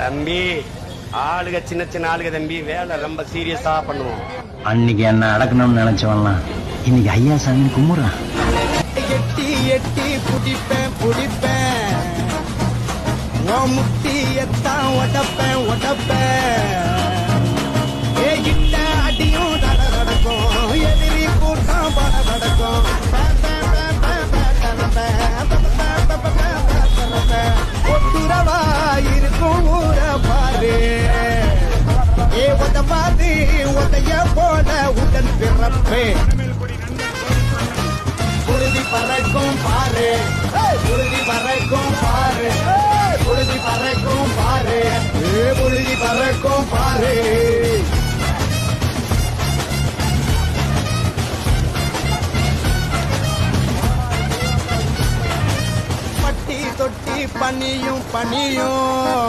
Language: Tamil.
தம்பி ஆளுக சின்ன சின்ன ஆளுக தம்பி, வேலை ரொம்ப சீரியஸா பண்ணுவோம். அன்னைக்கு என்ன அடக்கணும்னு நினைச்சவன்லாம் இன்னைக்கு ஐயா சாமி கும்பிடுறான். எட்டி எட்டி புடிப்பேன் புடிப்பேன், முட்டி எத்தான் ஒட்டப்பேன் ஒட்டப்பேன். ஏகிட்ட அடியும் தட நடக்கும், எதிரி கூட்டம் பட நடக்கும். ஒட்டுரவா இருக்கும் ஊர பாரு, ஏ ஒட்ட பாதி ஒட்டைய போல உடன் பிறப்பே. புழுதி பறக்கும் பாரு, புழுதி பறக்கும் பாரு, புழுதி பறக்கும் பாரு, புழுதி பறக்கும் பாரு. பட்டி தொட்டி பனியும் பனியும்